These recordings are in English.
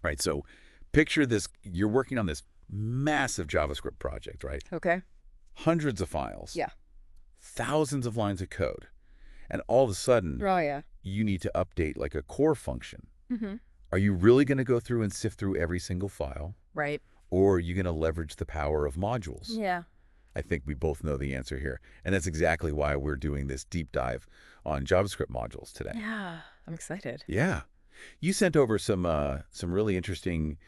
right? So picture this, you're working on this massive JavaScript project, right? Okay. Hundreds of files. Yeah. Thousands of lines of code. And all of a sudden, Oh, yeah. you need to update like a core function. Mm-hmm. Are you really going to go through and sift through every single file? Right. Or are you going to leverage the power of modules? Yeah. I think we both know the answer here. And that's exactly why we're doing this deep dive on JavaScript modules today. Yeah. I'm excited. Yeah. You sent over some really interesting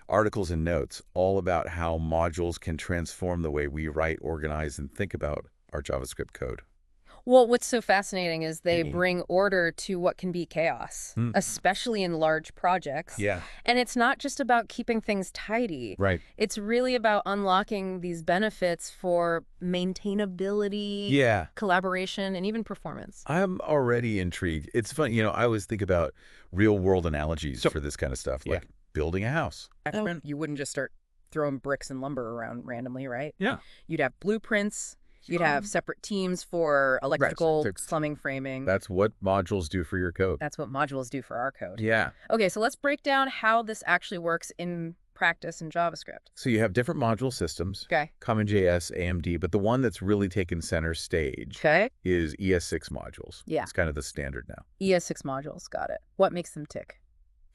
articles and notes all about how modules can transform the way we write, organize, and think about our JavaScript code. Well, what's so fascinating is they bring order to what can be chaos, especially in large projects. Yeah. And it's not just about keeping things tidy. Right. It's really about unlocking these benefits for maintainability, Yeah. collaboration, and even performance. I'm already intrigued. It's fun. I always think about real world analogies for this kind of stuff, like building a house. You wouldn't just start throwing bricks and lumber around randomly, right? Yeah. You'd have blueprints. You'd have separate teams for electrical, plumbing, framing. That's what modules do for your code. That's what modules do for our code. Yeah. Okay, so let's break down how this actually works in practice in JavaScript. So you have different module systems. Okay. CommonJS, AMD, but the one that's really taken center stage is ES6 modules. Yeah. It's kind of the standard now. ES6 modules, got it. What makes them tick?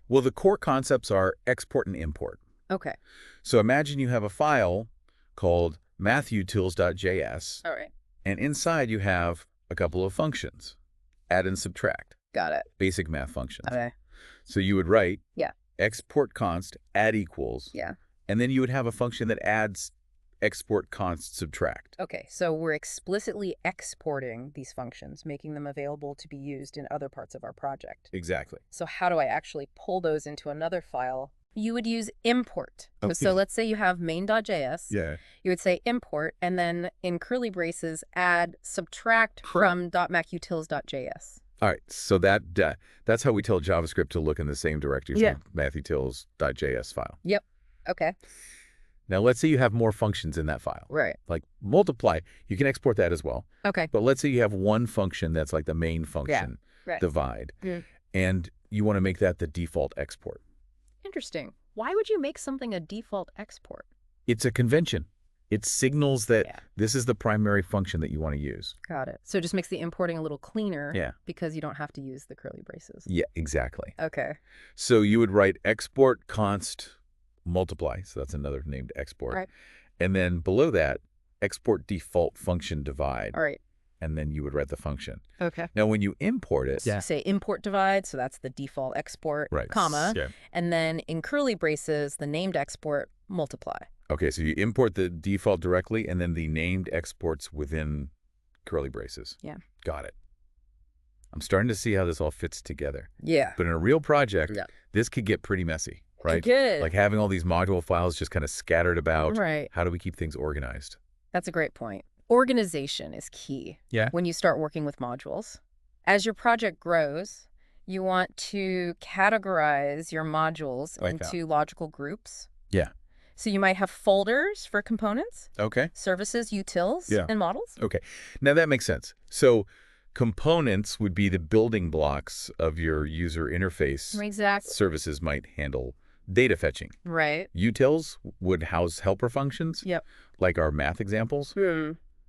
Well, the core concepts are export and import. Okay. So imagine you have a file called mathutils.js. All right. And inside you have a couple of functions, add and subtract. Got it. Basic math functions. Okay. So you would write export const add equals. Yeah. And then you would have a function that adds export const subtract. Okay, so we're explicitly exporting these functions, making them available to be used in other parts of our project. Exactly. So how do I actually pull those into another file? You would use import. Okay. So let's say you have main.js. Yeah. You would say import, and then in curly braces, add subtract from .macutils.js. All right. So that's how we tell JavaScript to look in the same directory as the mathutils.js file. Yep. Okay. Now, let's say you have more functions in that file. Right. Like multiply. You can export that as well. Okay. But let's say you have one function that's like the main function, divide, and you want to make that the default export. Interesting. Why would you make something a default export? It's a convention. It signals that this is the primary function that you want to use. Got it. So it just makes the importing a little cleaner. Yeah. Because you don't have to use the curly braces. Yeah, exactly. Okay. So you would write export const multiply. So that's another named export. Right. And then below that, export default function divide. All right. And then you would write the function. Okay. Now, when you import it... So say import divide, so that's the default export, comma. Yeah. And then in curly braces, the named export, multiply. Okay, so you import the default directly, and then the named exports within curly braces. Yeah. Got it. I'm starting to see how this all fits together. Yeah. But in a real project, this could get pretty messy, right? Good. Like having all these module files just kind of scattered about. Right. How do we keep things organized? That's a great point. Organization is key when you start working with modules. As your project grows, you want to categorize your modules into logical groups. Yeah. So you might have folders for components, services, utils, and models. Okay. Now that makes sense. So components would be the building blocks of your user interface. Exactly. Services might handle data fetching. Right. Utils would house helper functions. Yep. Like our math examples.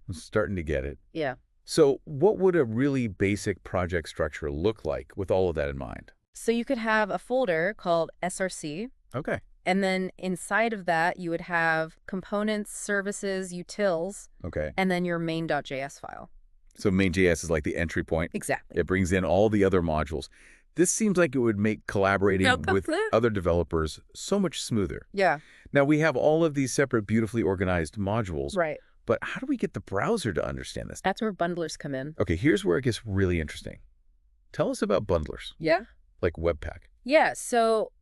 I'm starting to get it. Yeah. So what would a really basic project structure look like with all of that in mind? So you could have a folder called SRC. Okay. And then inside of that, you would have components, services, utils. Okay. And then your main.js file. So main.js is like the entry point. Exactly. It brings in all the other modules. This seems like it would make collaborating with other developers so much smoother. Yeah. Now, we have all of these separate, beautifully organized modules. Right. But how do we get the browser to understand this? That's where bundlers come in. Okay, here's where it gets really interesting. Tell us about bundlers. Yeah. Like Webpack. Yeah, so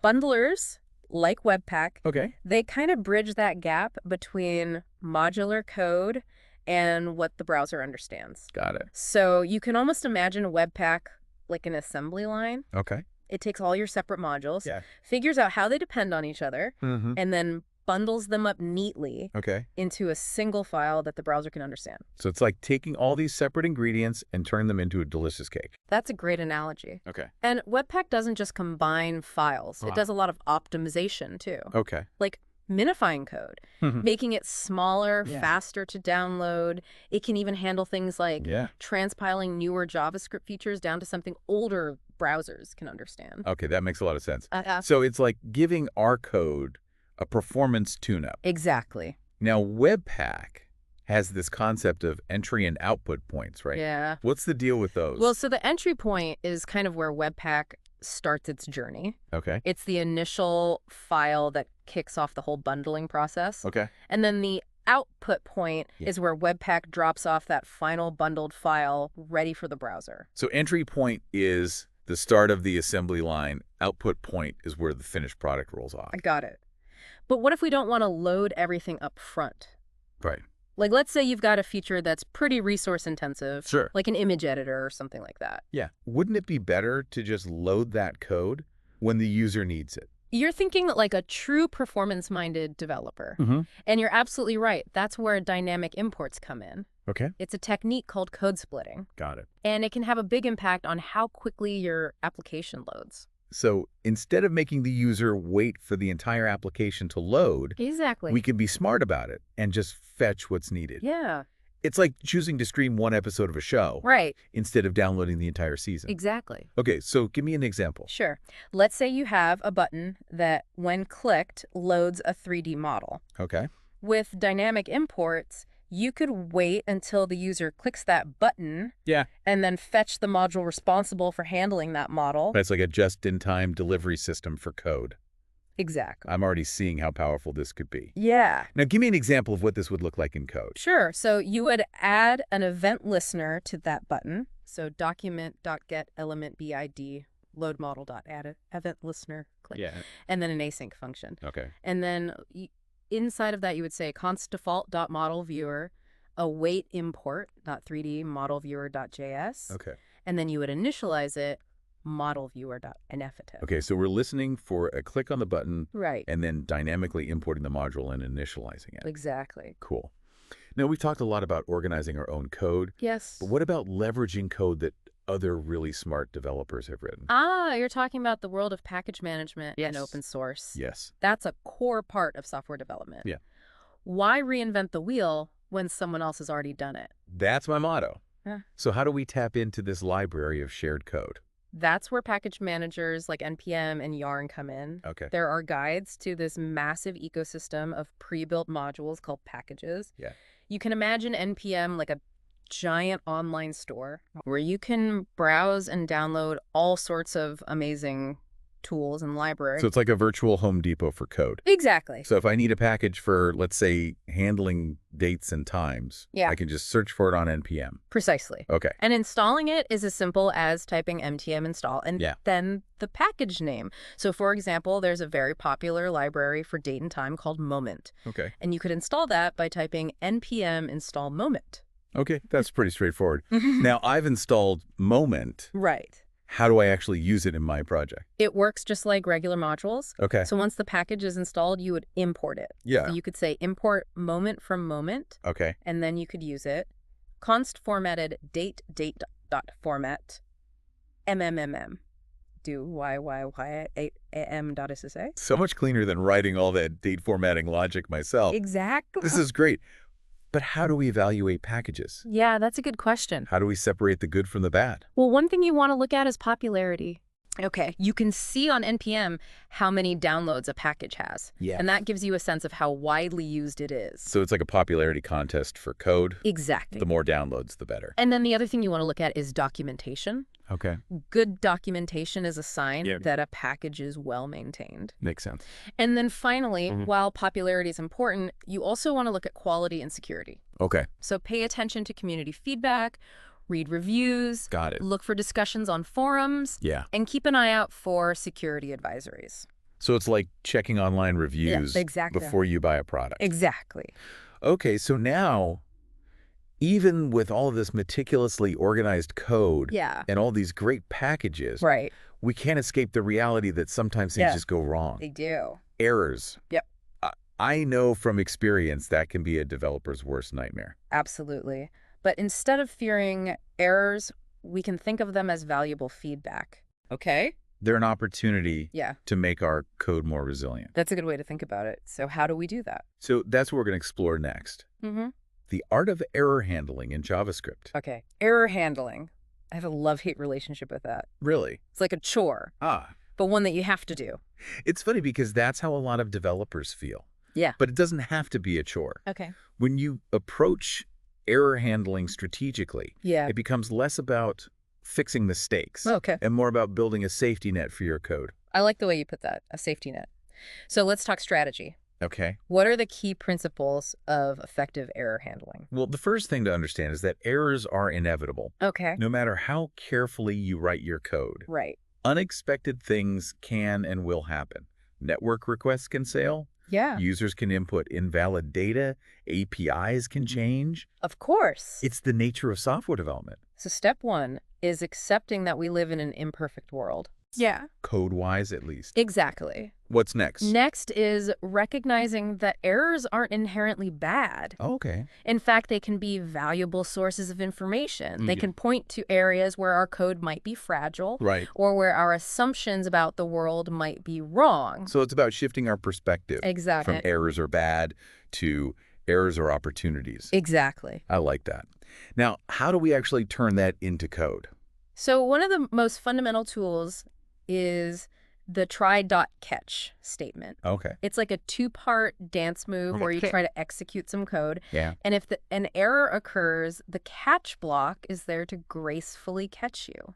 bundlers, like Webpack, they kind of bridge that gap between modular code and what the browser understands. Got it. So you can almost imagine a Webpack like an assembly line. Okay. It takes all your separate modules, figures out how they depend on each other, and then bundles them up neatly Okay. into a single file that the browser can understand. So it's like taking all these separate ingredients and turning them into a delicious cake. That's a great analogy. Okay. And Webpack doesn't just combine files. It does a lot of optimization, too. Okay. Like minifying code, making it smaller, faster to download. It can even handle things like transpiling newer JavaScript features down to something older browsers can understand. Okay, that makes a lot of sense. So it's like giving our code a performance tune-up. Exactly. Now, Webpack has this concept of entry and output points, right? Yeah. What's the deal with those? Well, so the entry point is kind of where Webpack starts its journey. Okay. It's the initial file that kicks off the whole bundling process. Okay. And then the output point is where Webpack drops off that final bundled file ready for the browser. So entry point is the start of the assembly line. Output point is where the finished product rolls off. I got it. But what if we don't want to load everything up front? Right. Like, let's say you've got a feature that's pretty resource intensive, Sure, like an image editor or something like that. Yeah. Wouldn't it be better to just load that code when the user needs it? You're thinking like a true performance-minded developer. And you're absolutely right. That's where dynamic imports come in. Okay. It's a technique called code splitting. Got it. And it can have a big impact on how quickly your application loads. So instead of making the user wait for the entire application to load, Exactly. we can be smart about it and just fetch what's needed. Yeah. It's like choosing to stream one episode of a show Right. instead of downloading the entire season. Exactly. Okay, so give me an example. Sure. Let's say you have a button that, when clicked, loads a 3D model. Okay. With dynamic imports, you could wait until the user clicks that button and then fetch the module responsible for handling that model. That's like a just-in-time delivery system for code. Exactly. I'm already seeing how powerful this could be. Yeah. Now, give me an example of what this would look like in code. Sure. So you would add an event listener to that button. So document.getElementBID load model.add event listener click. Yeah. And then an async function. Okay. And then inside of that, you would say const default.modelViewer, await import, .3D modelviewer.js. Okay. And then you would initialize it, modelviewer.enefetive. Okay, so we're listening for a click on the button. Right. And then dynamically importing the module and initializing it. Exactly. Cool. Now, we've talked a lot about organizing our own code. Yes. But what about leveraging code that other really smart developers have written? Ah, you're talking about the world of package management and open source. Yes. That's a core part of software development. Yeah. Why reinvent the wheel when someone else has already done it? That's my motto. Yeah. So how do we tap into this library of shared code? That's where package managers like NPM and Yarn come in. Okay. There are guides to this massive ecosystem of pre-built modules called packages. Yeah. You can imagine NPM like a giant online store where you can browse and download all sorts of amazing tools and libraries. So it's like a virtual Home Depot for code. Exactly. So if I need a package for, let's say, handling dates and times, I can just search for it on NPM. Precisely. Okay. And installing it is as simple as typing npm install and then the package name. So for example, there's a very popular library for date and time called Moment. Okay. And you could install that by typing npm install Moment. Okay, that's pretty straightforward. Now, I've installed Moment. Right. How do I actually use it in my project? It works just like regular modules. Okay. So once the package is installed, you would import it. Yeah. So you could say import Moment from Moment. Okay. And then you could use it. Const formatted date.format mmm. Do YYYAM.SSA. So much cleaner than writing all that date formatting logic myself. Exactly. This is great. But how do we evaluate packages? Yeah, that's a good question. How do we separate the good from the bad? Well, one thing you want to look at is popularity. Okay, you can see on NPM how many downloads a package has. Yeah. And that gives you a sense of how widely used it is. So it's like a popularity contest for code. Exactly. The more downloads, the better. And then the other thing you want to look at is documentation. Okay. Good documentation is a sign that a package is well maintained. Makes sense. And then finally, while popularity is important, you also want to look at quality and security. Okay. So pay attention to community feedback, read reviews. Got it. Look for discussions on forums. Yeah. And keep an eye out for security advisories. So it's like checking online reviews before you buy a product. Exactly. Okay, so now, even with all of this meticulously organized code and all these great packages, we can't escape the reality that sometimes things just go wrong. They do. Errors. Yep. I know from experience that can be a developer's worst nightmare. Absolutely. But instead of fearing errors, we can think of them as valuable feedback. Okay? They're an opportunity Yeah. to make our code more resilient. That's a good way to think about it. So how do we do that? So that's what we're going to explore next. The art of error handling in JavaScript. Okay. Error handling. I have a love-hate relationship with that. Really? It's like a chore, but one that you have to do. It's funny because that's how a lot of developers feel. Yeah. But it doesn't have to be a chore. Okay. When you approach error handling strategically, Yeah. it becomes less about fixing mistakes and more about building a safety net for your code. I like the way you put that, a safety net. So let's talk strategy. Okay. What are the key principles of effective error handling? Well, the first thing to understand is that errors are inevitable. Okay. No matter how carefully you write your code. Right. Unexpected things can and will happen. Network requests can fail. Yeah. Users can input invalid data. APIs can change. Of course. It's the nature of software development. So step one is accepting that we live in an imperfect world. Yeah. Code-wise, at least. Exactly. What's next? Next is recognizing that errors aren't inherently bad. Oh, okay. In fact, they can be valuable sources of information. They can point to areas where our code might be fragile, Right. or where our assumptions about the world might be wrong. So it's about shifting our perspective. Exactly. From errors are bad to errors are opportunities. Exactly. I like that. Now, how do we actually turn that into code? So one of the most fundamental tools is the try.catch statement. Okay. It's like a two-part dance move where you try to execute some code. Yeah. And if an error occurs, the catch block is there to gracefully catch you.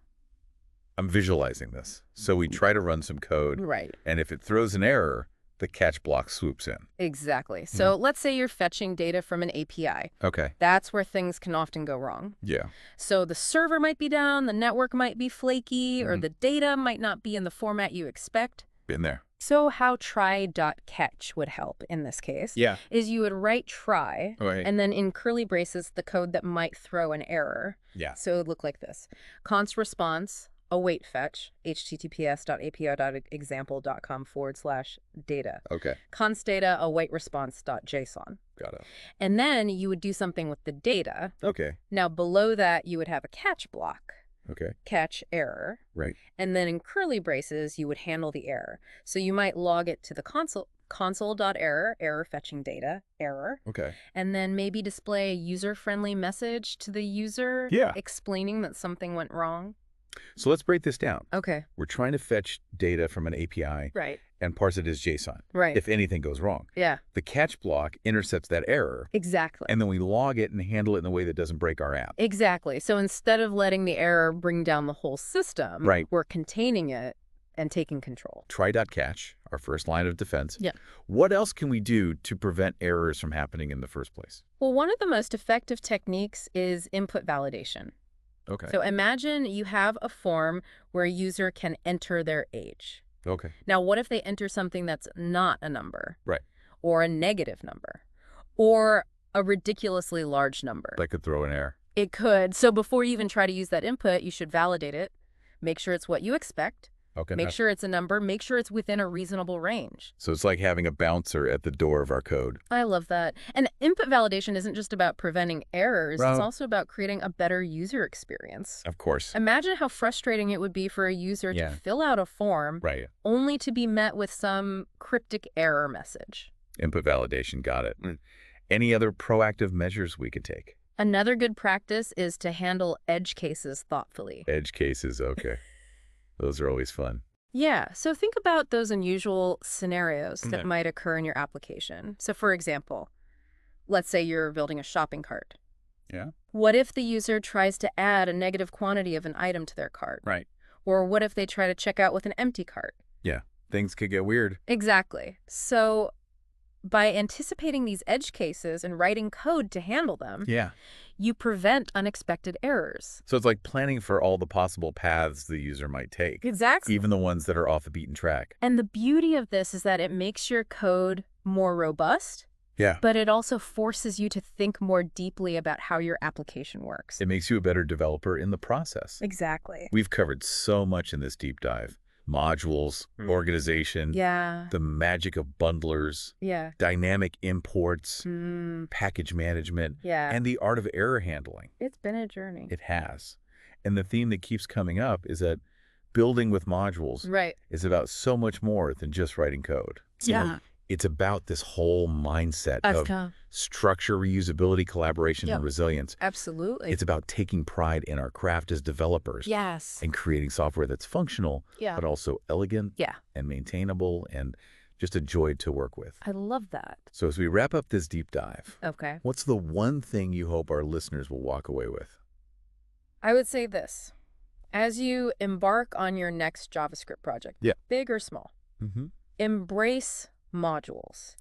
I'm visualizing this. So we try to run some code. Right. And if it throws an error, the catch block swoops in. Exactly. So let's say you're fetching data from an API. Okay. That's where things can often go wrong. Yeah. So the server might be down, the network might be flaky, or the data might not be in the format you expect. Been there. So how try.catch would help in this case is you would write try, and then in curly braces, the code that might throw an error. Yeah. So it would look like this. Const response, await fetch, https://api.example.com/data. Okay. Const data, await response.json. Got it. And then you would do something with the data. Okay. Now below that, you would have a catch block. Okay. Catch error. Right. And then in curly braces, you would handle the error. So you might log it to the console.error, error fetching data, error. Okay. And then maybe display a user-friendly message to the user explaining that something went wrong. So let's break this down. Okay. We're trying to fetch data from an API and parse it as JSON. Right. If anything goes wrong. Yeah. The catch block intercepts that error. Exactly. And then we log it and handle it in a way that doesn't break our app. Exactly. So instead of letting the error bring down the whole system, we're containing it and taking control. Try.catch, our first line of defense. Yeah. What else can we do to prevent errors from happening in the first place? Well, one of the most effective techniques is input validation. Okay. So imagine you have a form where a user can enter their age. Okay. Now, what if they enter something that's not a number? Right. Or a negative number? Or a ridiculously large number? That could throw an error. It could. So before you even try to use that input, you should validate it. Make sure it's what you expect. Okay. Make sure it's a number. Make sure it's within a reasonable range. So it's like having a bouncer at the door of our code. I love that. And input validation isn't just about preventing errors. It's also about creating a better user experience. Of course. Imagine how frustrating it would be for a user to fill out a form only to be met with some cryptic error message. Input validation. Got it. Any other proactive measures we could take? Another good practice is to handle edge cases thoughtfully. Edge cases. Okay. Those are always fun. Yeah. So think about those unusual scenarios that might occur in your application. So for example, let's say you're building a shopping cart. Yeah. What if the user tries to add a negative quantity of an item to their cart? Right. Or what if they try to check out with an empty cart? Yeah. Things could get weird. Exactly. So by anticipating these edge cases and writing code to handle them, you prevent unexpected errors. So it's like planning for all the possible paths the user might take. Exactly. Even the ones that are off the beaten track. And the beauty of this is that it makes your code more robust. Yeah. But it also forces you to think more deeply about how your application works. It makes you a better developer in the process. Exactly. We've covered so much in this deep dive. modules, organization, the magic of bundlers, dynamic imports, package management, and the art of error handling. It's been a journey. It has. And the theme that keeps coming up is that building with modules is about so much more than just writing code. It's about this whole mindset of structure, reusability, collaboration, and resilience. Absolutely. It's about taking pride in our craft as developers. And creating software that's functional, but also elegant and maintainable and just a joy to work with. I love that. So as we wrap up this deep dive, what's the one thing you hope our listeners will walk away with? I would say this. As you embark on your next JavaScript project, big or small, embrace modules.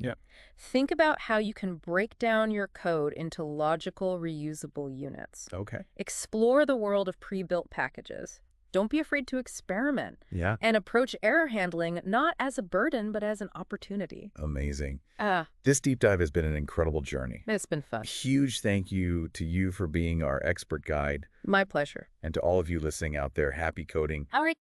Think about how you can break down your code into logical, reusable units. Explore the world of pre-built packages. Don't be afraid to experiment. And approach error handling not as a burden, but as an opportunity. Amazing. This deep dive has been an incredible journey. It's been fun. Huge thank you to you for being our expert guide. My pleasure. And to all of you listening out there, happy coding. All right.